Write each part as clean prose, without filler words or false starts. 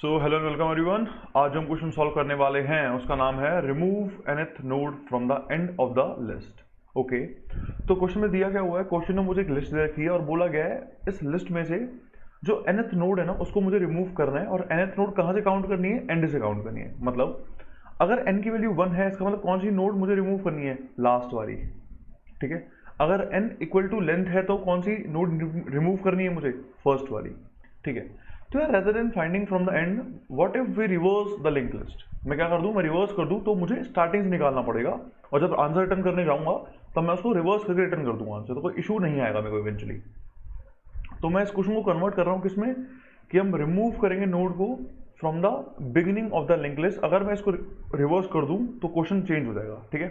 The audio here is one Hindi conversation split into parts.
So hello and welcome everyone. आज हम क्वेश्चन सॉल्व करने वाले हैं, उसका नाम है remove nth node from the end of the list. Okay, तो क्वेश्चन में दिया क्या हुआ है, क्वेश्चन में मुझे एक लिस्ट दे रखी है और बोला गया है इस लिस्ट में से जो nth नोड है ना उसको मुझे रिमूव करना है। और nth नोड कहाँ से काउंट करनी है? एंड से काउंट करनी है। मतलब अगर n की वैल्यू 1 है, इसका मतलब कौन सी नोड मुझे रिमूव करनी है? लास्ट वाली। ठीक है, अगर n इक्वल टू लेंथ है तो कौन सी नोड रिमूव करनी है मुझे? फर्स्ट वाली। ठीक है, तो यार rather than finding from the end, what if we reverse the link list? मैं क्या कर दूं, मैं रिवर्स कर दूं तो मुझे स्टार्टिंग से निकालना पड़ेगा, और जब आंसर रिटर्न करने जाऊंगा तब मैं उसको रिवर्स करके रिटर्न कर दूंगा आंसर, तो कोई इशू नहीं आएगा मेरे को इवेंचुअली। तो मैं इस क्वेश्चन को कन्वर्ट कर रहा हूँ किसमें, कि हम रिमूव करेंगे नोड को from the beginning of the link list. अगर मैं इसको रिवर्स कर दूं तो क्वेश्चन चेंज हो जाएगा। ठीक है,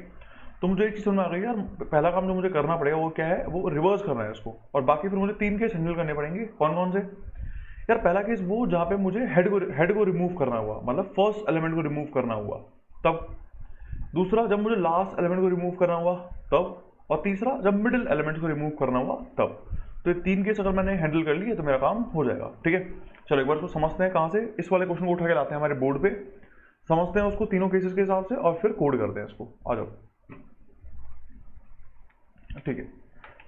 तो मुझे एक चीज समझ में आ गई यार, पहला काम जो मुझे करना पड़ेगा वो क्या है, वो रिवर्स करना है इसको, और बाकी फिर मुझे 3 केस हैंडल करने पड़ेंगे। कौन कौन से? यार पहला केस वो जहाँ पे मुझे हेड को रिमूव करना हुआ, मतलब फर्स्ट एलिमेंट को रिमूव करना हुआ तब। दूसरा जब मुझे लास्ट एलिमेंट को रिमूव करना हुआ तब। और तीसरा जब मिडिल एलिमेंट को रिमूव करना हुआ तब। तो ये 3 केस अगर मैंने हैंडल कर लिए तो मेरा काम हो जाएगा। ठीक है, चलो एक बार उसको समझते हैं कहाँ से इस वाले क्वेश्चन को उठा के लाते हैं हमारे बोर्ड पे, समझते हैं उसको तीनों केसेस के हिसाब से और फिर कोड करते हैं इसको। आ जाओ। ठीक है,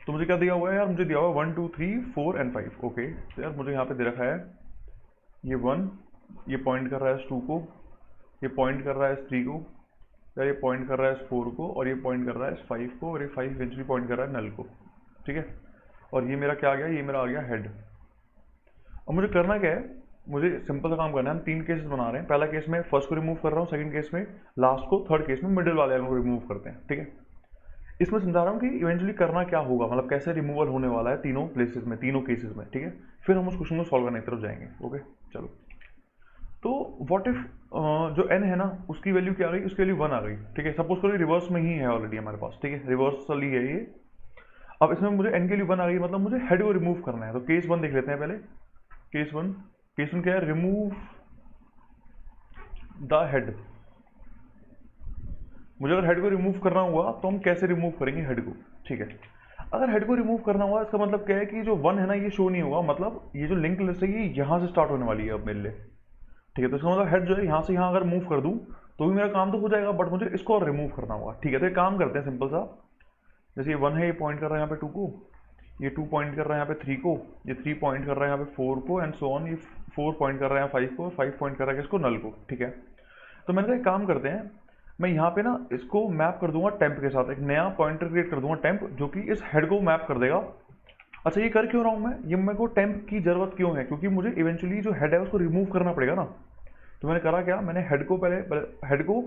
तो मुझे क्या दिया हुआ है यार, मुझे दिया हुआ है 1 2 3 4 एंड 5। ओके, तो यार मुझे यहाँ पे दे रखा है ये 1, ये पॉइंट कर रहा है इस 2 को, ये पॉइंट कर रहा है इस 3 को, यार ये पॉइंट कर रहा है इस 4 को, और ये पॉइंट कर रहा है इस 5 को, और ये 5 इवेंचुअली पॉइंट कर रहा है नल को। ठीक है, और ये मेरा क्या आ गया, ये मेरा आ गया हेड। अब मुझे करना क्या है, मुझे सिंपल सा काम करना है। हम 3 केसेस बना रहे हैं, पहला केस में फर्स्ट को रिमूव कर रहा हूँ, सेकंड केस में लास्ट को, थर्ड केस में मिडिल वाले को रिमूव करते हैं। ठीक है, इसमें समझा रहा हूँ कि इवेंचुअली करना क्या होगा, मतलब कैसे रिमूवल होने वाला है तीनों प्लेसेस में, तीनों केसेस में। ठीक है, फिर हम उस क्वेश्चन को सॉल्व करने की तरफ जाएंगे। ओके चलो, तो व्हाट इफ जो n है ना उसकी वैल्यू क्या आ गई, उसकी वैल्यू 1 आ गई। ठीक है, सपोज करो रिवर्स में ही है ऑलरेडी हमारे पास। ठीक है, रिवर्सल ही है ये। अब इसमें मुझे n की वैल्यू 1 आ गई, मतलब मुझे हेड को रिमूव करना है। तो केस 1 देख लेते हैं पहले। केस 1 क्या है, रिमूव द हेड। मुझे अगर हेड को रिमूव करना हुआ तो हम कैसे रिमूव करेंगे हेड को? ठीक है, अगर हेड को रिमूव करना हुआ इसका मतलब क्या है कि जो 1 है ना ये शो नहीं होगा, मतलब ये जो लिंक लिस्ट है ये यहाँ से स्टार्ट होने वाली है अब मेरे लिए। ठीक है, तो इसका मतलब हेड जो है यहाँ से यहाँ अगर मूव कर दूँ तो भी मेरा काम तो हो जाएगा, बट मुझे इसको और रिमूव करना होगा। ठीक है, तो एक काम करते हैं सिंपल सा, जैसे ये 1 है, ये पॉइंट कर रहा है यहाँ पे 2 को, ये 2 पॉइंट कर रहा है यहाँ पे 3 को, ये 3 पॉइंट कर रहा है यहाँ पे 4 को, एंड सो ऑन, ये 4 पॉइंट कर रहा है 5 को, 5 पॉइंट कर रहा है इसको नल को। ठीक है, तो मैंने कहा एक काम करते हैं, मैं यहाँ पे ना इसको मैप कर दूंगा टेम्प के साथ, एक नया पॉइंटर क्रिएट कर दूंगा टेम्प, जो कि इस हेड को मैप कर देगा। अच्छा, ये कर क्यों रहा हूँ मैं, ये मेरे को टेम्प की जरूरत क्यों है? क्योंकि मुझे इवेंचुअली जो हेड है उसको रिमूव करना पड़ेगा ना। तो मैंने करा क्या, मैंने हेड को पहले हेड को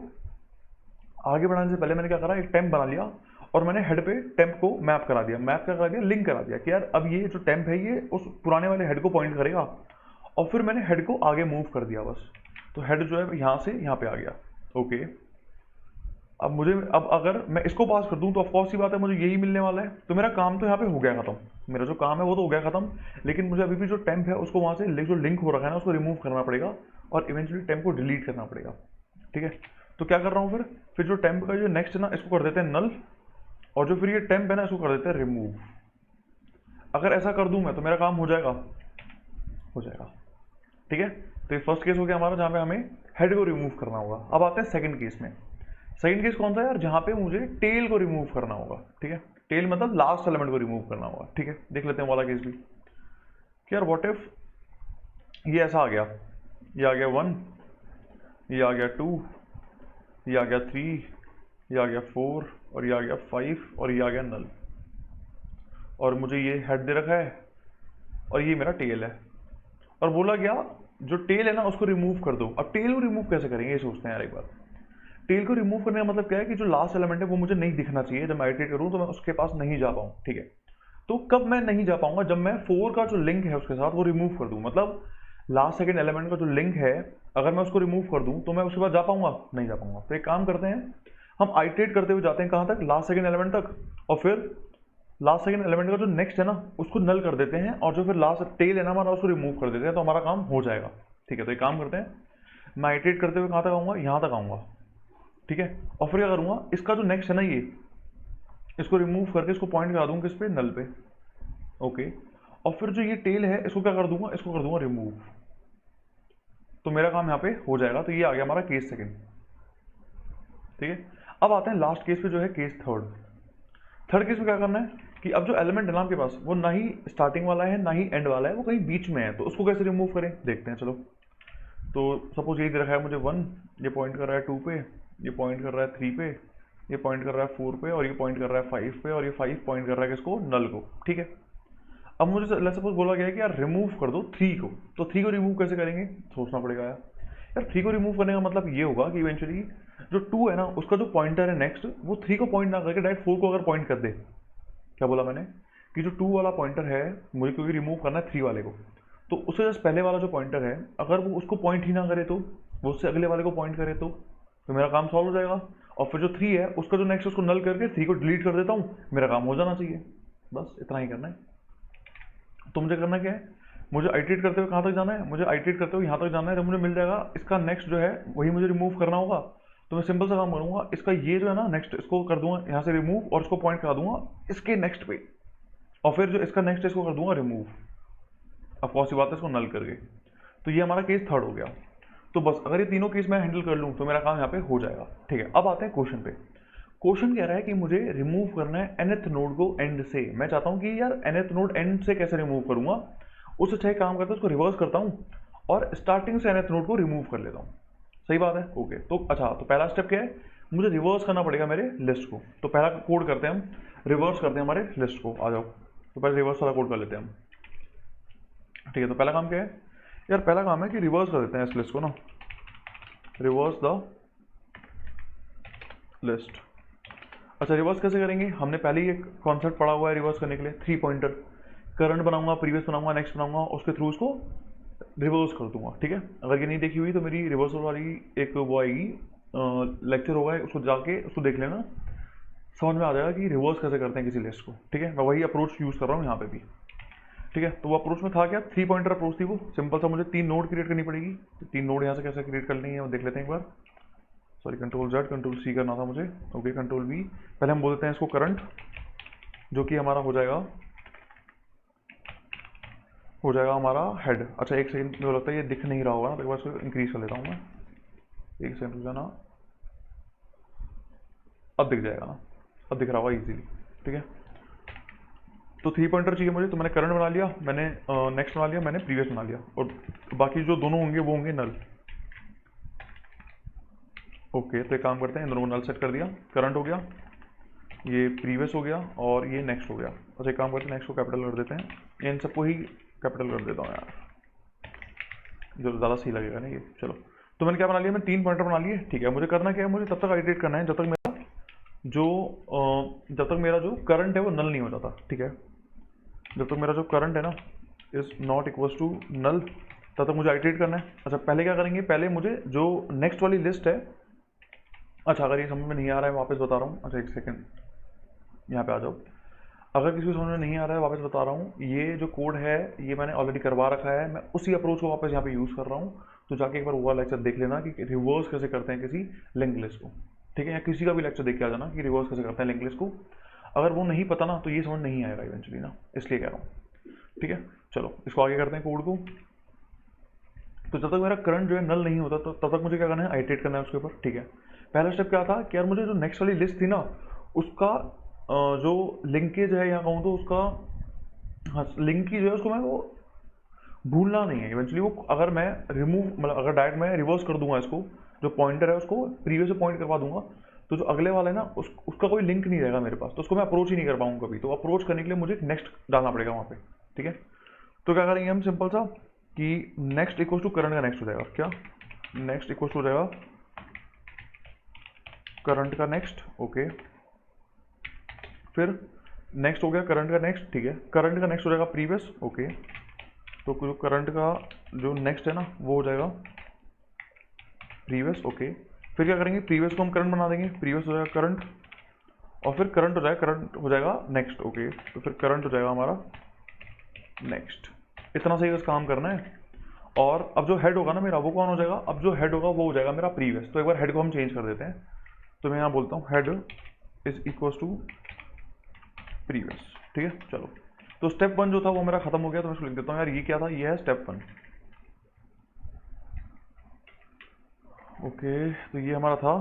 आगे बढ़ाने से पहले मैंने क्या करा, एक टेम्प बना लिया, और मैंने हेड पे टेम्प को मैप करा दिया। मैप क्या करा दिया, लिंक करा दिया कि यार अब ये जो टेम्प है ये उस पुराने वाले हेड को पॉइंट करेगा। और फिर मैंने हेड को आगे मूव कर दिया बस, तो हेड जो है यहाँ से यहाँ पे आ गया। ओके, अब अगर मैं इसको पास कर दूं तो ऑफकोर्स सी बात है मुझे यही मिलने वाला है, तो मेरा काम तो यहाँ पे हो गया खत्म। मेरा जो काम है वो तो हो गया खत्म, लेकिन मुझे अभी भी जो टेम्प है उसको वहाँ से जो लिंक हो रखा है ना उसको रिमूव करना पड़ेगा, और इवेंचुअली टेम्प को डिलीट करना पड़ेगा। ठीक है, तो क्या कर रहा हूँ फिर जो टेम्प का जो नेक्स्ट है ना इसको कर देते हैं नल, और जो फिर ये टेम्प है ना इसको कर देते हैं रिमूव। अगर ऐसा कर दूं मैं तो मेरा काम हो जाएगा, हो जाएगा। ठीक है, तो ये फर्स्ट केस हो गया हमारा जहाँ पे हमें हेड को रिमूव करना होगा। अब आते हैं सेकंड केस में। सेकंड केस कौन सा है यार, जहाँ पे मुझे टेल को रिमूव करना होगा। ठीक है, टेल मतलब लास्ट एलिमेंट को रिमूव करना होगा। ठीक है, देख लेते हैं वाला केस भी कि यार व्हाट इफ ये ऐसा आ गया, ये आ गया 1, ये आ गया 2, ये आ गया 3, ये आ गया 4, और ये आ गया 5, और ये आ गया नल, और मुझे ये हेड दे रखा है और ये मेरा टेल है, और बोला गया जो टेल है ना उसको रिमूव कर दो। अब टेल को रिमूव कैसे करेंगे ये सोचते हैं यार एक बार। टेल को रिमूव करने का मतलब क्या है कि जो लास्ट एलिमेंट है वो मुझे नहीं दिखना चाहिए, जब मैं आइटरेट करूँ तो मैं उसके पास नहीं जा पाऊँ। ठीक है, तो कब मैं नहीं जा पाऊंगा, जब मैं 4 का जो लिंक है उसके साथ वो रिमूव कर दूं, मतलब लास्ट सेकंड एलिमेंट का जो लिंक है अगर मैं उसको रिमूव कर दूं तो मैं उसके बाद जा पाऊंगा, नहीं जा पाऊंगा। तो एक काम करते हैं, हम आइटरेट करते हुए जाते हैं कहाँ तक, लास्ट सेकंड एलिमेंट तक, और फिर लास्ट सेकंड एलिमेंट का जो नेक्स्ट है ना उसको नल कर देते हैं, और जो फिर लास्ट टेल है ना हमारा उसको रिमूव कर देते हैं, तो हमारा काम हो जाएगा। ठीक है, तो एक काम करते हैं, मैं आइटरेट करते हुए कहाँ तक आऊँगा, यहाँ तक आऊँगा। ठीक है, और फिर क्या करूँगा, इसका जो नेक्स्ट है ना ये इसको रिमूव करके इसको पॉइंट करा दूंगा किस पे, नल पे। ओके, और फिर जो ये टेल है इसको क्या कर दूंगा, इसको कर दूंगा रिमूव। तो मेरा काम यहाँ पे हो जाएगा। तो ये आ गया हमारा केस सेकंड, ठीक है। अब आते हैं लास्ट केस पे जो है केस थर्ड। थर्ड केस में क्या करना है कि अब जो एलिमेंट है ना आपके पास वो ना ही स्टार्टिंग वाला है ना ही एंड वाला है, वो कहीं बीच में है। तो उसको कैसे रिमूव करें देखते हैं, चलो। तो सपोज ये दे रखा है मुझे 1, ये पॉइंट कर रहा है 2 पे, ये पॉइंट कर रहा है 3 पे, ये पॉइंट कर रहा है 4 पे, और ये पॉइंट कर रहा है 5 पे, और ये 5 पॉइंट कर रहा है किसको, नल को, ठीक है। अब मुझे सपोज बोला गया है कि यार रिमूव कर दो 3 को, तो 3 को रिमूव कैसे करेंगे, सोचना पड़ेगा यार 3 को रिमूव करने का मतलब ये होगा कि इवेंचुअली जो 2 है ना उसका जो पॉइंटर है नेक्स्ट, वो 3 को पॉइंट ना करके डायरेक्ट 4 को अगर पॉइंट कर दे। क्या बोला मैंने कि जो 2 वाला पॉइंटर है मुझे क्योंकि रिमूव करना है 3 वाले को, तो उससे जस्ट पहले वाला जो पॉइंटर है अगर वो उसको पॉइंट ही ना करे तो वो उससे अगले वाले को पॉइंट करे तो मेरा काम सॉल्व हो जाएगा। और फिर जो 3 है उसका जो नेक्स्ट उसको नल करके 3 को डिलीट कर देता हूँ, मेरा काम हो जाना चाहिए। बस इतना ही करना है। तो मुझे करना क्या है, मुझे आइट्रेट करते हुए कहाँ तक जाना है, मुझे आइट्रेट करते हुए यहाँ तक जाना है। जब मुझे मिल जाएगा इसका नेक्स्ट जो है वही मुझे रिमूव करना होगा, तो मैं सिंपल सा काम करूँगा, इसका ये जो है ना नेक्स्ट इसको कर दूंगा यहाँ से रिमूव, और इसको पॉइंट करा दूंगा इसके नेक्स्ट पे, और फिर जो इसका नेक्स्ट इसको कर दूंगा रिमूव। अब कौन सी बात है इसको नल करके। तो ये हमारा केस थर्ड हो गया। तो बस अगर ये तीनों केस मैं हैंडल कर लूँ तो मेरा काम यहाँ पे हो जाएगा, ठीक है। अब आते हैं क्वेश्चन पे। क्वेश्चन कह रहा है कि मुझे रिमूव करना है nth नोड को एंड से। मैं चाहता हूँ कि यार nth नोड एंड से कैसे रिमूव करूंगा, उससे अच्छा काम करता हूँ उसको रिवर्स करता हूँ और स्टार्टिंग से nth नोड को रिमूव कर लेता हूँ। सही बात है, ओके। तो अच्छा, तो पहला स्टेप क्या है, मुझे रिवर्स करना पड़ेगा मेरे लिस्ट को। तो पहला कोड करते हैं हम, रिवर्स करते हैं हमारे लिस्ट को। आ जाओ, तो पहले रिवर्स वाला कोड कर लेते हैं हम, ठीक है। तो पहला काम क्या है यार, पहला काम है कि रिवर्स कर देते हैं इस लिस्ट को ना, रिवर्स द लिस्ट। अच्छा, रिवर्स कैसे करेंगे, हमने पहले ही एक कॉन्सेप्ट पढ़ा हुआ है रिवर्स करने के लिए, 3 पॉइंटर। करंट बनाऊंगा, प्रीवियस बनाऊंगा, नेक्स्ट बनाऊंगा, उसके थ्रू उसको रिवर्स कर दूंगा, ठीक है। अगर ये नहीं देखी हुई तो मेरी रिवर्सल वाली एक वो आएगी, लेक्चर होगा, उसको जाके उसको देख लेना, समझ में आ जाएगा कि रिवर्स कैसे करते हैं किसी लिस्ट को, ठीक है। मैं वही अप्रोच यूज़ कर रहा हूँ यहाँ पे भी, ठीक है। तो वो अप्रोच में था क्या, 3 पॉइंटर अप्रोच थी वो, सिंपल सा मुझे 3 नोड क्रिएट करनी पड़ेगी। तो 3 नोड यहाँ से कैसे क्रिएट करनी है वो देख लेते हैं एक बार। Sorry, control Z control C करना था मुझे, ओके, कंट्रोल V। पहले हम बोल देते हैं इसको करंट, जो कि हमारा हो जाएगा हमारा हेड। अच्छा, एक सेकंड, मुझे लगता है ये दिख नहीं रहा होगा ना, तो एक बार इसको इंक्रीज कर लेता हूँ मैं, एक सेकंड रुक जाना, अब दिख जाएगा ना, अब दिख रहा होगा इजीली, ठीक है। तो 3 पॉइंटर चाहिए मुझे, तो मैंने करंट बना लिया, मैंने नेक्स्ट बना लिया, मैंने प्रीवियस बना लिया, और बाकी जो दोनों होंगे वो होंगे नल। ओके, तो एक काम करते हैं, इन दोनों को नल सेट कर दिया, करंट हो गया, ये प्रीवियस हो गया, और ये नेक्स्ट हो गया। अच्छा, एक काम करते हैं, नेक्स्ट को कैपिटल कर देते हैं, इन सबको ही कैपिटल कर देता हूँ यार, जो ज़्यादा सही लगेगा ना ये। चलो, तो मैंने क्या बना लिया, मैं 3 पॉइंटर बना लिए, ठीक है। मुझे करना क्या है, मुझे तब तक आइटरेट करना है जब तक मेरा जो करंट है वो नल नहीं हो जाता, ठीक है। जब तक मेरा जो करंट है ना is not equals to null, तब तक मुझे आइटरेट करना है। अच्छा, पहले क्या करेंगे, पहले मुझे जो नेक्स्ट वाली लिस्ट है, अच्छा अगर ये समझ में नहीं आ रहा है वापस बता रहा हूँ, अच्छा एक सेकंड यहाँ पे आ जाओ। अगर किसी को समझ में नहीं आ रहा है वापस बता रहा हूँ, ये जो कोड है ये मैंने ऑलरेडी करवा रखा है, मैं उसी अप्रोच को वापस यहाँ पे यूज़ कर रहा हूँ। तो जाके एक बार वो लेक्चर देख लेना कि रिवर्स कैसे करते हैं किसी लिंक लिस्ट को, ठीक है। या किसी का भी लेक्चर देख के आ जाना कि रिवर्स कैसे करते हैं लिंक लिस्ट को। अगर वो नहीं पता ना तो ये समझ नहीं आएगा इवेंचुअली ना, इसलिए कह रहा हूँ, ठीक है। चलो, इसको आगे करते हैं कोड को। तो जब तक मेरा करंट जो है नल नहीं होता तो तब तक मुझे क्या करना है, आइटरेट करना है उसके ऊपर, ठीक है। पहला स्टेप क्या था कि यार मुझे जो नेक्स्ट वाली लिस्ट थी ना उसका जो लिंकेज है या कहूँ तो उसका, हाँ लिंकी जो है उसको मैं वो भूलना नहीं है इवेंचुअली। वो अगर मैं रिमूव मतलब अगर डायरेक्ट मैं रिवर्स कर दूंगा इसको, जो पॉइंटर है उसको प्रीवियस से पॉइंट करवा दूंगा, तो जो अगले वाला है ना उसका कोई लिंक नहीं रहेगा मेरे पास, तो उसको मैं अप्रोच ही नहीं कर पाऊंगा कभी। तो अप्रोच करने के लिए मुझे नेक्स्ट डालना पड़ेगा वहाँ पे, ठीक है। तो क्या करेंगे हम, सिंपल सा कि नेक्स्ट इक्वल टू करंट का नेक्स्ट हो जाएगा, क्या नेक्स्ट इक्वल टू हो जाएगा करंट का नेक्स्ट, ओके। फिर नेक्स्ट हो गया करंट का नेक्स्ट, ठीक है। करंट का नेक्स्ट हो जाएगा प्रीवियस, ओके। तो जो करंट का जो नेक्स्ट है ना वो हो जाएगा प्रीवियस, ओके। फिर क्या करेंगे, प्रीवियस को हम करंट बना देंगे, प्रीवियस हो जाएगा करंट, और फिर करंट हो जाएगा नेक्स्ट, ओके। तो फिर करंट हो जाएगा हमारा नेक्स्ट। इतना सही बस काम करना है। और अब जो हेड होगा ना मेरा वो कौन हो जाएगा, अब जो हेड होगा वो हो जाएगा मेरा प्रीवियस। तो एक बार हेड को हम चेंज कर देते हैं, तो मैं यहाँ बोलता हूँ head is equal to previous, ठीक है। चलो, तो स्टेप 1 जो था वो मेरा खत्म हो गया, तो मैं इसको लिख देता हूँ यार, ये क्या था, ये है स्टेप 1, ओके, तो ये हमारा था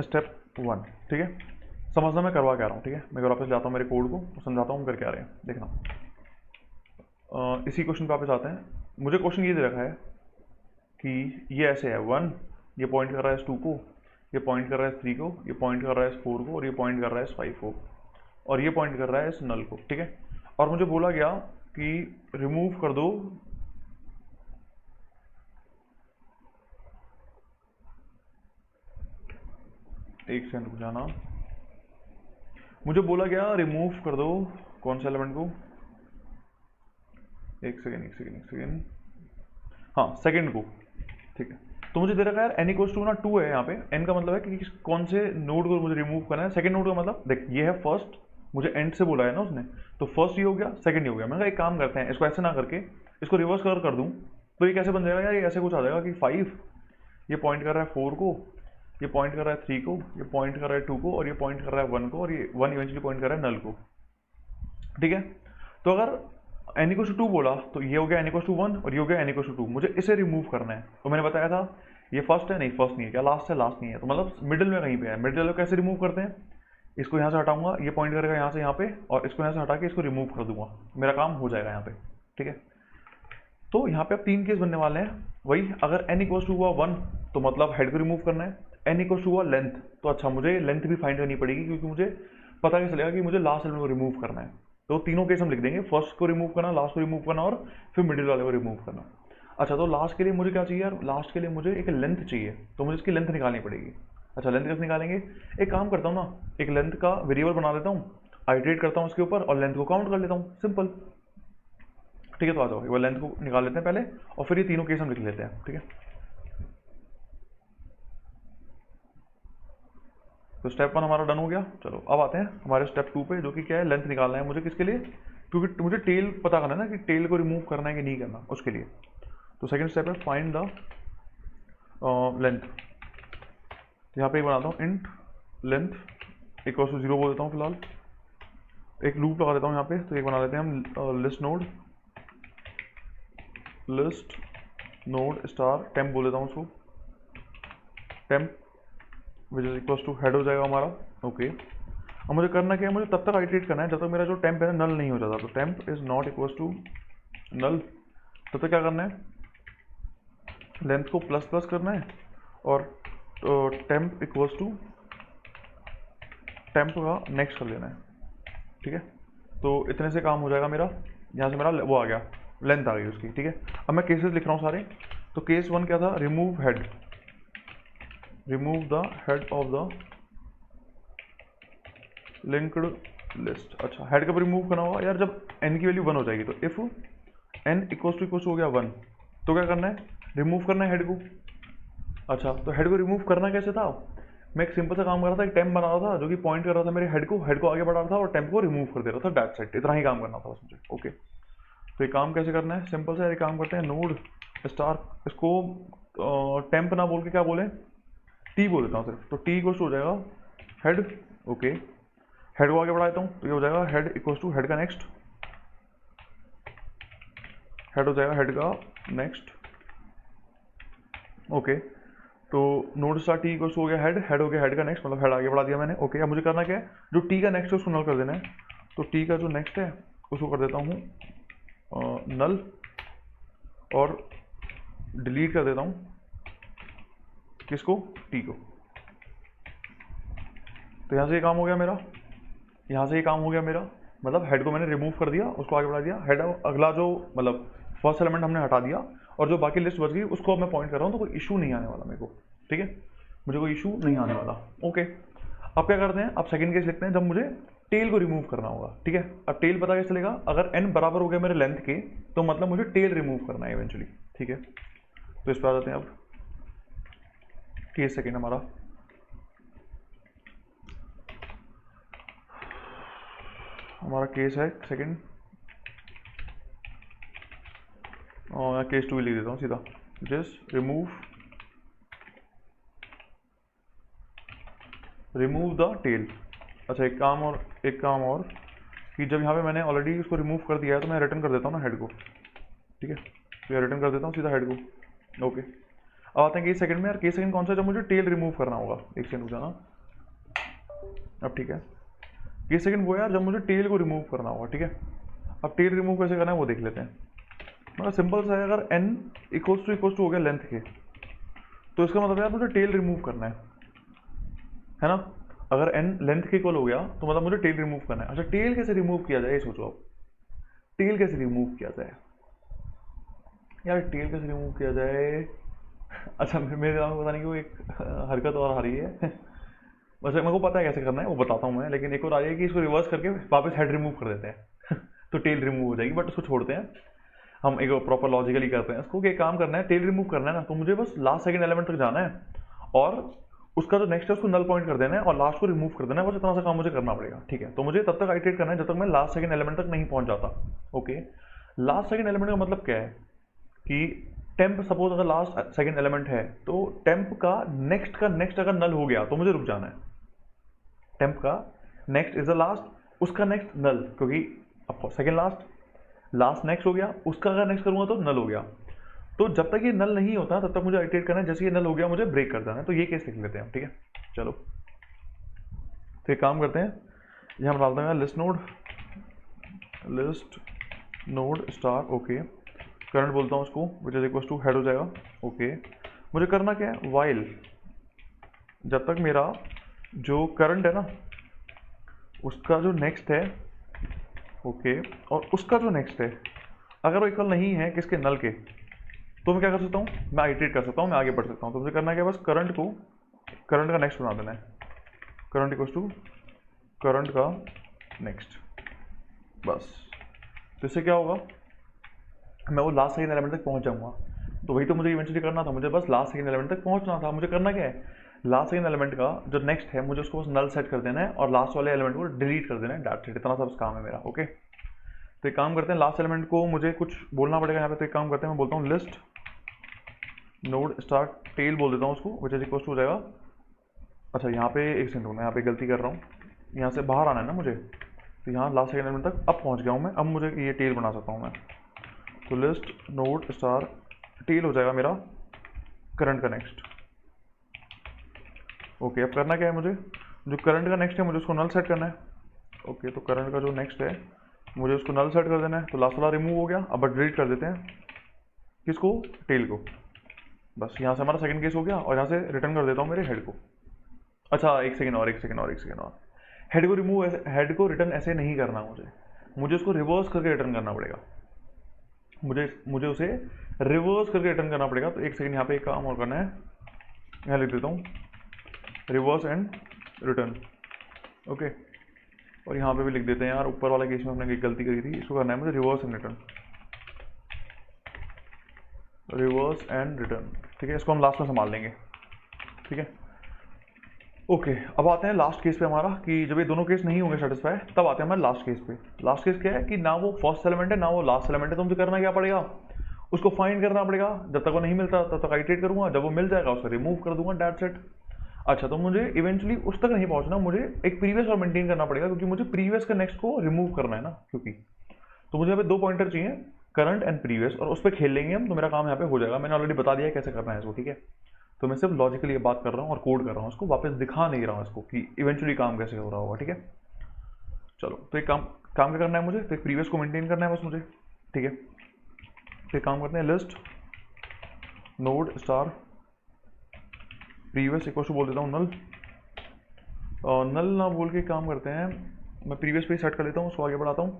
स्टेप 1। ठीक है, समझना मैं करवा क्या रहा हूँ। ठीक है, मैं वापस जाता हूँ मेरे कोड को और समझाता हूँ हम कर क्या रहे हैं। देखना, इसी क्वेश्चन पे वापस आते हैं। मुझे क्वेश्चन ये दे रखा है कि ये ऐसे है 1, ये पॉइंट कर रहा है 2 को, ये पॉइंट कर रहा है 3 को, ये पॉइंट कर रहा है 4 को, और ये पॉइंट कर रहा है 5 को, और ये पॉइंट कर रहा है इस नल को। ठीक है, और मुझे बोला गया कि रिमूव कर दो एक सेकंड रुक जाना, मुझे बोला गया रिमूव कर दो कौन सा एलिमेंट को, एक सेकेंड, हाँ सेकंड को। ठीक है, तो मुझे दे रखा है यार n इक्वल्स टू ना 2 है यहाँ पे। n का मतलब है कि कौन से नोड को मुझे रिमूव करना है। सेकंड नोड का मतलब देख, ये है फर्स्ट, मुझे एंड से बोला है ना उसने, तो फर्स्ट ये हो गया, सेकंड ये हो गया। मैंने कहा एक काम करते हैं, इसको ऐसे ना करके इसको रिवर्स कर दूं, तो ये कैसे बन जाएगा यार, ये ऐसे कुछ आ जाएगा कि 5 ये पॉइंट कर रहा है 4 को, ये पॉइंट कर रहा है 3 को, ये पॉइंट कर रहा है 2 को, और ये पॉइंट कर रहा है 1 को, और ये 1 इवेंचुअली पॉइंट कर रहा है नल को। ठीक है, तो अगर n इक्वल टू 2 बोला तो ये हो गया n इक्वल टू 1 और ये हो गया n इक्वल टू 2। मुझे इसे रिमूव करना है, तो मैंने बताया था ये फर्स्ट है, नहीं फर्स्ट नहीं है, क्या लास्ट है, लास्ट नहीं है, तो मतलब मिडिल में कहीं पे है। मिडिल में कैसे रिमूव करते हैं, इसको यहाँ से हटाऊंगा, ये पॉइंट करेगा यहाँ से यहाँ पे, और इसको यहाँ से हटा के इसको रिमूव कर दूंगा, मेरा काम हो जाएगा यहाँ पे। ठीक है, तो यहाँ पे अब 3 केस बनने वाले हैं। वही, अगर n इक्वल टू हुआ 1 तो मतलब हेड को रिमूव करना है, n इक्वल टू हुआ लेंथ, तो अच्छा मुझे लेंथ भी फाइंड करनी पड़ेगी, क्योंकि मुझे पता कैसे चलेगा कि मुझे लास्ट एलिमेंट को रिमूव करना है। तो तीनों केस हम लिख देंगे, फर्स्ट को रिमूव करना, लास्ट को रिमूव करना, और फिर मिडिल वाले को रिमूव करना। अच्छा, तो लास्ट के लिए मुझे क्या चाहिए यार, लास्ट के लिए मुझे एक लेंथ चाहिए, तो मुझे इसकी लेंथ निकालनी पड़ेगी। अच्छा, लेंथ कैसे निकालेंगे, एक काम करता हूँ ना, एक लेंथ का वेरिएबल बना लेता हूँ, आइटरेट करता हूँ उसके ऊपर, और लेंथ को काउंट कर लेता हूँ, सिंपल। ठीक है, तो आ जाओ, वो लेंथ को निकाल लेते हैं पहले, और फिर ये तीनों केस हम लिख लेते हैं। ठीक है, तो स्टेप 1 हमारा डन हो गया। चलो अब आते हैं हमारे स्टेप 2 पे, जो कि क्या है, लेंथ निकालना है मुझे। किसके लिए, क्योंकि मुझे टेल पता करना है ना कि टेल को रिमूव करना है कि नहीं करना, उसके लिए। तो सेकंड स्टेप है फाइंड द लेंथ। तो यहाँ पे बनाता हूँ इंट लेंथ इक्वल टू 0 बोल देता हूँ फिलहाल, एक लूप लगा देता हूँ यहाँ पे। तो एक बना लेते हैं हम लिस्ट नोड स्टार टेम्प बोल देता हूँ उसको, temp which is equal to head हो जाएगा हमारा। ओके, अब मुझे करना क्या है, मुझे तब तक आइटरेट करना है जब तक मेरा जो टेम्प है नल नहीं हो जाता। तो temp is not equal to null, तब तक क्या करना है, लेंथ को प्लस प्लस करना है, और टेम्प इक्वल्स टू टेम्प का नेक्स्ट कर लेना है। ठीक है, तो इतने से काम हो जाएगा मेरा। यहाँ से मेरा वो आ गया, लेंथ आ गई उसकी। ठीक है, अब मैं केसेस लिख रहा हूँ सारे। तो केस 1 क्या था, remove head, remove the head of the linked list. अच्छा, हेड कब रिमूव करना होगा यार, जब n की वैल्यू 1 हो जाएगी। तो इफ n इक्वल्स टू हो गया 1, तो क्या करना है, रिमूव करना है हेड को। अच्छा, तो हेड को रिमूव करना कैसे था, मैं एक सिंपल सा काम कर रहा था, एक टेम्प बना रहा था जो कि पॉइंट कर रहा था मेरे हेड को आगे बढ़ा रहा था, और टेम्प को रिमूव कर दे रहा था दैट साइड। इतना ही काम करना था बस मुझे। ओके, तो ये काम कैसे करना है, सिंपल सा ये काम करते हैं, नोड स्टार, इसको टेम्प ना बोल के क्या बोले, टी बोल देता हूँ सिर्फ। तो टी इक्वल्स हो जाएगा हेड। ओके, हेड को आगे बढ़ा देता हूँ, तो ये हो जाएगा हेड इक्वल्स टू हेड का नेक्स्ट, हेड हो जाएगा हेड का नेक्स्ट। ओके, तो नोड स्टार टी इक्वल्स हो गया हेड, हेड हो गया हेड का नेक्स्ट, मतलब हेड आगे बढ़ा दिया मैंने। ओके, अब मुझे करना क्या है, जो टी का नेक्स्ट है उसको नल कर देना है। तो टी का जो नेक्स्ट है उसको कर देता हूँ नल, और डिलीट कर देता हूँ किसको, टी को। तो यहाँ से ये काम हो गया मेरा, यहाँ से ये काम हो गया मेरा, मतलब हेड को मैंने रिमूव कर दिया, उसको आगे बढ़ा दिया। हेड अगला जो मतलब फर्स्ट एलिमेंट हमने हटा दिया, और जो बाकी लिस्ट बच गई उसको अब मैं पॉइंट कर रहा हूँ, तो कोई इशू नहीं आने वाला मेरे को। ठीक है, मुझे कोई इशू नहीं आने वाला। ओके, अब क्या करते हैं, अब सेकंड केस लिखते हैं जब मुझे टेल को रिमूव करना होगा। ठीक है, अब टेल पता कैसे चलेगा, अगर n बराबर हो गया मेरे लेंथ के, तो मतलब मुझे टेल रिमूव करना है इवेंचुअली। ठीक है, तो इस पर आ जाते हैं अब। केस सेकेंड हमारा, केस है सेकेंड, और केस 2 लिख देता हूँ सीधा, जस्ट रिमूव द टेल। अच्छा, एक काम और कि जब यहाँ पे मैंने ऑलरेडी उसको रिमूव कर दिया है, तो मैं रिटर्न कर देता हूँ ना हेड को। ठीक है, तो ये रिटर्न कर देता हूँ सीधा हेड को। ओके, अब आते हैं केस सेकंड में। यार केस सेकंड कौन सा, जब मुझे टेल रिमूव करना होगा। एक सेकंड रुक जाना। अब ठीक है, केस सेकंड वो यार जब मुझे टेल को रिमूव करना होगा, ठीक है। अब टेल रिमूव कैसे करना है वो देख लेते हैं। मतलब सिंपल सा है, अगर n इक्वल्स टू हो गया लेंथ के, तो इसका मतलब यार मुझे टेल रिमूव करना है ना। अगर n लेंथ के इक्वल हो गया तो मतलब मुझे टेल रिमूव करना है। अच्छा टेल कैसे रिमूव किया जाए ये सोचो। अब टेल कैसे रिमूव किया जाए यार, टेल कैसे रिमूव किया जाए। अच्छा मेरे दिमाग में पता नहीं क्यों एक हरकत और आ रही है। वैसे मेरे को पता है कैसे करना है, वो बताता हूँ मैं। लेकिन एक और आ रही है कि इसको रिवर्स करके वापस हेड रिमूव कर देते हैं तो टेल रिमूव हो जाएगी। बट उसको छोड़ते हैं, हम एक प्रॉपर लॉजिकली करते हैं इसको। कि एक काम करना है, टेल रिमूव करना है ना, तो मुझे बस लास्ट सेकंड एलिमेंट तक जाना है और उसका जो नेक्स्ट है उसको नल पॉइंट कर देना है और लास्ट को रिमूव कर देना है। बस इतना सा काम मुझे करना पड़ेगा, ठीक है। तो मुझे तब तक आइटरेट करना है जब तक मैं लास्ट सेकंड एलिमेंट तक नहीं पहुंच जाता। ओके, लास्ट सेकंड एलिमेंट का मतलब क्या है कि टेम्प, सपोज अगर लास्ट सेकंड एलिमेंट है तो टेम्प का नेक्स्ट अगर नल हो गया तो मुझे रुक जाना है। टेम्प का नेक्स्ट इज द लास्ट, उसका नेक्स्ट नल, क्योंकि अब सेकंड लास्ट नेक्स्ट हो गया, उसका अगर नेक्स्ट करूंगा तो नल हो गया। तो जब तक ये नल नहीं होता तब तक मुझे आइटरेट करना है। जैसे ये नल हो गया मुझे ब्रेक कर देना है। तो ये केस लिख लेते हैं, ठीक है। चलो तो एक काम करते हैं, ये हम डाल देंगे list node star. Okay, current बोलता हूँ उसको, which is equal to head हो जाएगा। ओके, मुझे करना क्या है, वाइल जब तक मेरा जो करंट है ना उसका जो नेक्स्ट है, ओके, और उसका जो नेक्स्ट है अगर वो इक्वल नहीं है किसके, नल के, तो मैं क्या कर सकता हूँ, मैं आइटरेट कर सकता हूँ, मैं आगे बढ़ सकता हूँ। तो मुझे करना क्या है, बस करंट का नेक्स्ट बना देना है। करंट इक्वल टू करंट का नेक्स्ट, बस। तो इससे क्या होगा, मैं वो लास्ट सेकंड एलिमेंट तक पहुंच जाऊंगा। तो वही तो मुझे इवेंचुअली करना था, मुझे बस लास्ट सेकंड एलिमेंट तक पहुंचना था। मुझे करना क्या है, लास्ट सेकंड एलिमेंट का जो नेक्स्ट है मुझे उसको बस नल सेट कर देना है और लास्ट वाले एलिमेंट को डिलीट कर देना है, दैट्स इट। इतना सा बस काम है मेरा। ओके, तो एक काम करते हैं, लास्ट एलिमेंट को मुझे कुछ बोलना पड़ेगा यहाँ पे। तो एक काम करते हैं, मैं बोलता हूँ लिस्ट नोड स्टार्ट टेल बोल देता हूँ उसको, विच इज इक्वल टू हो जाएगा। अच्छा यहाँ पे एक सेकंड, मैं यहाँ पे गलती कर रहा हूँ, यहाँ से बाहर आना है ना मुझे। तो यहाँ लास्ट सेकंड एलिमेंट तक अब पहुँच गया हूँ मैं, अब मुझे ये टेल बना सकता हूँ मैं। तो लिस्ट नोड स्टार टेल हो जाएगा मेरा करंट का नेक्स्ट। ओके, अब करना क्या है, मुझे जो करंट का नेक्स्ट है मुझे उसको नल सेट करना है। ओके, तो करंट का जो नेक्स्ट है मुझे उसको नल सेट कर देना है। तो लास्ट वाला रिमूव हो गया, अब डिलीट कर देते हैं किसको, टेल को। बस यहाँ से हमारा सेकंड केस हो गया और यहाँ से रिटर्न कर देता हूँ मेरे हेड को। अच्छा एक सेकंड और, हेड को रिटर्न ऐसे नहीं करना, मुझे उसको रिवर्स करके रिटर्न करना पड़ेगा। मुझे उसे रिवर्स करके रिटर्न करना पड़ेगा। तो एक सेकंड, यहाँ पे एक काम और करना है, यहाँ लिख देता हूँ रिवर्स एंड रिटर्न। ओके, और यहाँ पे भी लिख देते हैं यार, ऊपर वाला केस में हमने एक गलती करी थी, इसको करना है मुझे रिवर्स एंड रिटर्न। ठीक है, इसको हम लास्ट में संभाल लेंगे, ठीक है। ओके, अब आते हैं लास्ट केस पे हमारा, कि जब ये दोनों केस नहीं होंगे सेटिस्फाई तब आते हैं हमारे लास्ट केस पे। लास्ट केस क्या है कि ना वो फर्स्ट एलिमेंट है ना वो लास्ट एलिमेंट है। तो मुझे करना क्या पड़ेगा, उसको फाइंड करना पड़ेगा। जब तक वो नहीं मिलता तब तक आइटरेट करूंगा, जब वो मिल जाएगा उसको रिमूव कर दूंगा, दैट्स इट। अच्छा, तो मुझे इवेंचुअली उस तक नहीं पहुंचना, मुझे एक प्रीवियस और मेंटेन करना पड़ेगा, क्योंकि मुझे प्रीवियस का नेक्स्ट को रिमूव करना है ना, क्योंकि तो मुझे यहाँ पे 2 पॉइंटर चाहिए, करंट एंड प्रीवियस, और उस पर खेल लेंगे हम। तो मेरा काम यहाँ पे हो जाएगा। मैंने ऑलरेडी बता दिया है कैसे करना है इसको, ठीक है। तो मैं सिर्फ लॉजिकली ये बात कर रहा हूँ और कोड कर रहा हूँ, इसको वापस दिखा नहीं रहा हूँ इसको कि इवेंचुअली काम कैसे हो रहा होगा, ठीक है। चलो, तो एक काम क्या करना है मुझे, तो एक प्रीवियस को मेंटेन करना है बस मुझे, ठीक है। तो एक काम करते हैं, list node star previous equal to बोल देता हूँ नल, और नल ना बोल के काम करते हैं, मैं प्रीवियस पे सेट कर लेता हूँ, उसको आगे बढ़ाता हूँ,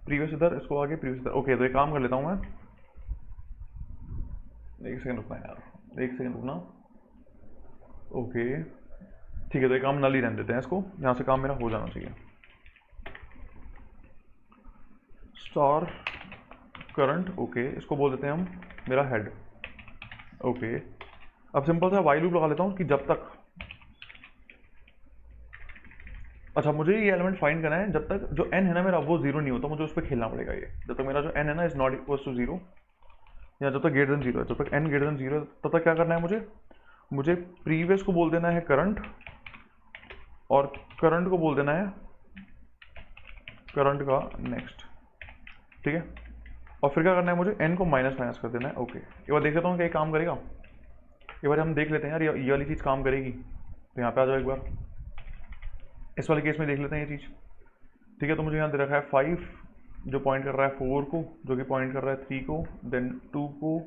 प्रीवियस इधर, इसको आगे प्रीवियस इधर। ओके, तो एक काम कर लेता हूँ मैं, एक सेकंड रुकना यार, एक सेकंड रुकना। ओके ठीक है, तो एक काम नल ही रहने देते हैं इसको, यहाँ से काम मेरा हो जाना चाहिए। स्टार करंट, ओके, इसको बोल देते हैं हम मेरा हेड। ओके, अब सिंपल सा वाइल लूप लगा लेता हूँ कि जब तक, अच्छा मुझे ये एलिमेंट फाइंड करना है जब तक जो n है ना मेरा वो 0 नहीं होता, मुझे उस पर खेलना पड़ेगा। ये जब तक मेरा जो n है ना इज नॉट इक्वल टू 0, या जब तक ग्रेटर देन 0 है, जब तक n ग्रेटर देन 0 है तब तक क्या करना है मुझे प्रीवियस को बोल देना है करंट, और करंट को बोल देना है करंट का नेक्स्ट, ठीक है। और फिर क्या करना है मुझे n को माइनस कर देना है। ओके, एक बार देख लेता हूँ क्या काम करेगा। एक बार हम देख लेते हैं यार ये वाली चीज़ काम करेगी। तो यहाँ पे आ जाओ एक बार, इस वाले केस में देख लेते हैं ये चीज़। ठीक है, तो मुझे यहाँ दे रखा है 5 जो पॉइंट कर रहा है 4 को, जो कि पॉइंट कर रहा है 3 को, देन 2 को,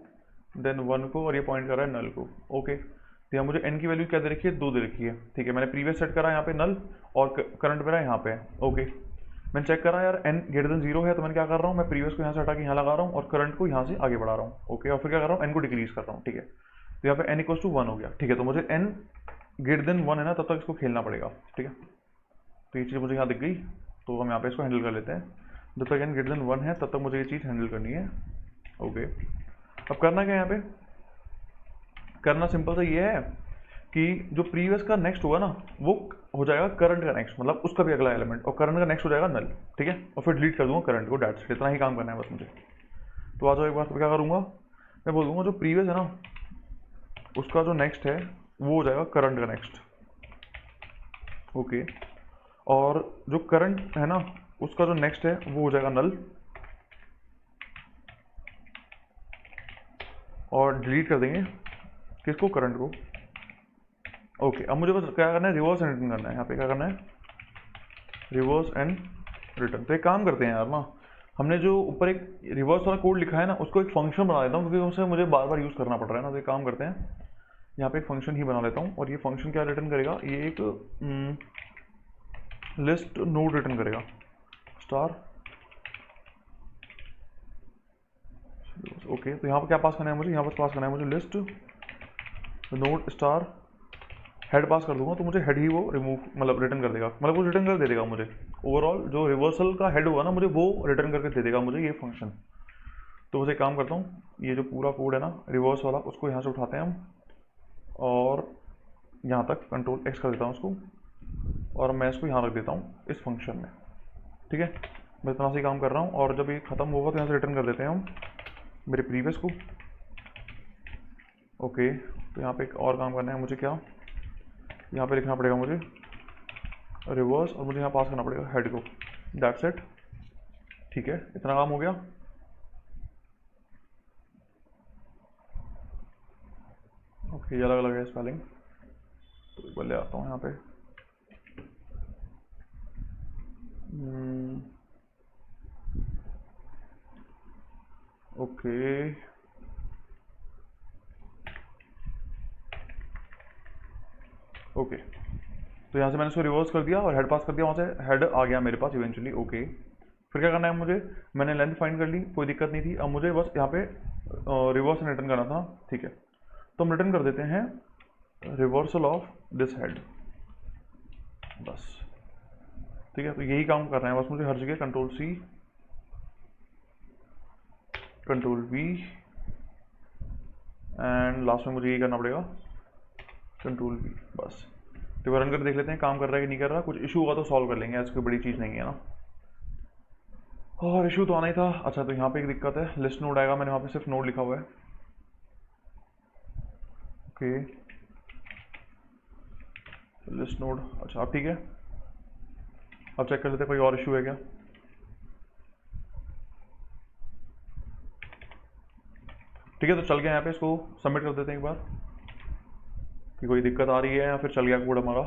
देन 1 को, और ये पॉइंट कर रहा है नल को। ओके, तो यहाँ मुझे n की वैल्यू क्या दे रखी है, 2 दे रखी है। ठीक है, मैंने प्रीवियस सेट करा यहाँ पे नल, और करंट मेरा यहाँ पे है। ओके, मैंने चेक करा यार n ग्रेटर देन 0 है, तो मैंने क्या कर रहा हूँ, मैं प्रीवियस को यहाँ से हटा के यहाँ लगा रहा हूँ और करंट को यहाँ से आगे बढ़ा रहा हूँ। ओके, और फिर क्या कर रहा हूँ, n को डिक्रीज कर रहा हूँ। ठीक है, तो यहाँ पे n इक्वल्स टू 1 हो गया। ठीक है, तो मुझे n ग्रेटर देन 1 है ना, तब तक इसको खेलना पड़ेगा। ठीक है, तो ये चीज़ मुझे यहाँ दिख गई, तो हम यहाँ पे इसको हैंडल कर लेते हैं। जब तक n ग्रेटर देन 1 है तब तक मुझे ये चीज़ हैंडल करनी है। ओके, अब करना क्या है यहाँ पे, करना सिंपल सा ये है कि जो प्रीवियस का नेक्स्ट होगा ना वो हो जाएगा करंट का नेक्स्ट, मतलब उसका भी अगला एलिमेंट, और करंट का नेक्स्ट हो जाएगा नल। ठीक है, और फिर डिलीट कर दूंगा करंट को, डेट्स इतना ही काम करना है बस मुझे। तो आ जाओ एक बार, तो क्या करूँगा, मैं बोल दूंगा जो प्रीवियस है ना उसका जो नेक्स्ट है वो हो जाएगा करंट का नेक्स्ट। ओके, और जो करंट है ना उसका जो नेक्स्ट है वो हो जाएगा नल, और डिलीट कर देंगे किसको, करंट को। ओके, अब मुझे बस क्या करना है, रिवर्स एंड रिटर्न करना है। यहाँ पे क्या करना है, रिवर्स एंड रिटर्न। तो एक काम करते हैं यार ना, हमने जो ऊपर एक रिवर्स वाला कोड लिखा है ना उसको एक फंक्शन बना देता हूँ, क्योंकि उसे मुझे बार बार यूज़ करना पड़ रहा है ना। तो एक काम करते हैं, यहाँ पे एक फंक्शन ही बना लेता हूँ, और ये फंक्शन क्या रिटर्न करेगा, ये एक लिस्ट नोड रिटर्न करेगा, स्टार। ओके, तो यहाँ पर क्या पास करना है मुझे, यहाँ पर पास करना है मुझे लिस्ट नोड स्टार हेड पास कर दूंगा, तो मुझे हेड ही वो रिमूव मतलब रिटर्न कर देगा, मतलब वो रिटर्न कर दे देगा मुझे। ओवरऑल जो रिवर्सल का हेड होगा ना मुझे वो रिटर्न करके दे देगा मुझे ये फंक्शन। तो उसे काम करता हूँ, ये जो पूरा कोड है ना रिवर्स वाला उसको यहाँ से उठाते हैं हम, और यहाँ तक कंट्रोल एक्स कर देता हूँ उसको, और मैं इसको यहाँ रख देता हूँ इस फंक्शन में। ठीक है, मैं इतना से काम कर रहा हूँ, और जब ये खत्म होगा तो यहाँ से रिटर्न कर देते हैं हम मेरे प्रीवियस को। ओके, तो यहाँ पे एक और काम करना है मुझे, क्या यहाँ पे लिखना पड़ेगा मुझे रिवर्स, और मुझे यहाँ पास करना पड़ेगा हेड को, दैट्स इट। ठीक है, इतना काम हो गया। ओके, ये अलग अलग है स्पेलिंग, तो एक बार ले आता हूँ यहाँ पे। ओके, ओके, तो यहाँ से मैंने इसको रिवर्स कर दिया और हेड पास कर दिया, वहाँ से हेड आ गया मेरे पास इवेंचुअली। ओके, फिर क्या करना है मुझे, मैंने लेंथ फाइंड कर ली, कोई दिक्कत नहीं थी। अब मुझे बस यहाँ पे रिवर्स एंड रिटर्न करना था। ठीक है, तो हम रिटर्न कर देते हैं रिवर्सल ऑफ दिस हेड, बस। ठीक है, तो यही काम करना है बस मुझे हर जगह, control C, control V, and last में मुझे यही करना पड़ेगा, कंट्रोल वी, बस। तो रन कर देख लेते हैं काम कर रहा है कि नहीं कर रहा। कुछ इशू होगा तो सॉल्व कर लेंगे, ऐसी कोई बड़ी चीज़ नहीं है ना, और इशू तो आना ही था। अच्छा, तो यहाँ पे एक दिक्कत है, लिस्ट नोड आएगा, मैंने वहाँ पे सिर्फ नोड लिखा हुआ है। ओके, लिस्ट नोड, अच्छा अब ठीक है। अब चेक कर लेते हैं कोई और इशू है क्या। ठीक है, तो चल गया, यहाँ पे इसको सबमिट कर देते हैं एक बार कि कोई दिक्कत आ रही है या फिर चल गया कोड हमारा,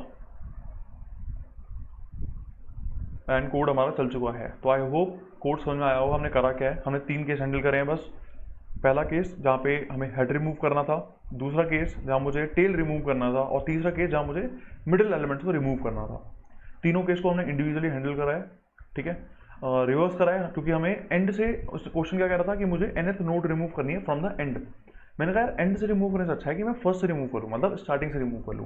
एंड कोड हमारा चल चुका है। तो आई होप कोड समझ में आया होगा हमने करा क्या है। हमने 3 केस हैंडल करे हैं बस। पहला केस जहाँ पे हमें हेड रिमूव करना था, दूसरा केस जहाँ मुझे टेल रिमूव करना था, और तीसरा केस जहाँ मुझे मिडिल एलिमेंट्स को रिमूव करना था। तीनों केस को हमने इंडिविजुअली हैंडल करा है। ठीक है, रिवर्स करा है क्योंकि हमें एंड से, उस क्वेश्चन क्या कह रहा था कि मुझे nth नोड रिमूव करनी है फ्रॉम द एंड। मैंने कहा एंड से रिमूव करने से अच्छा है कि मैं फर्स्ट से रिमूव करूँ, मतलब स्टार्टिंग से रिमूव कर लूँ,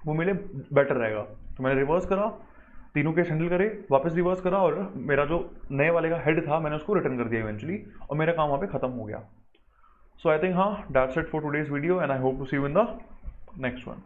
वो मेरे बेटर रहेगा। तो मैंने रिवर्स करा, तीनों केस हैंडल करे, वापस रिवर्स करा, और मेरा जो नए वाले का हेड था मैंने उसको रिटर्न कर दिया इवेंचुअली, और मेरा काम वहाँ पे खत्म हो गया। सो आई थिंक हाँ, that's it for today's video, and I hope to see you in the next one.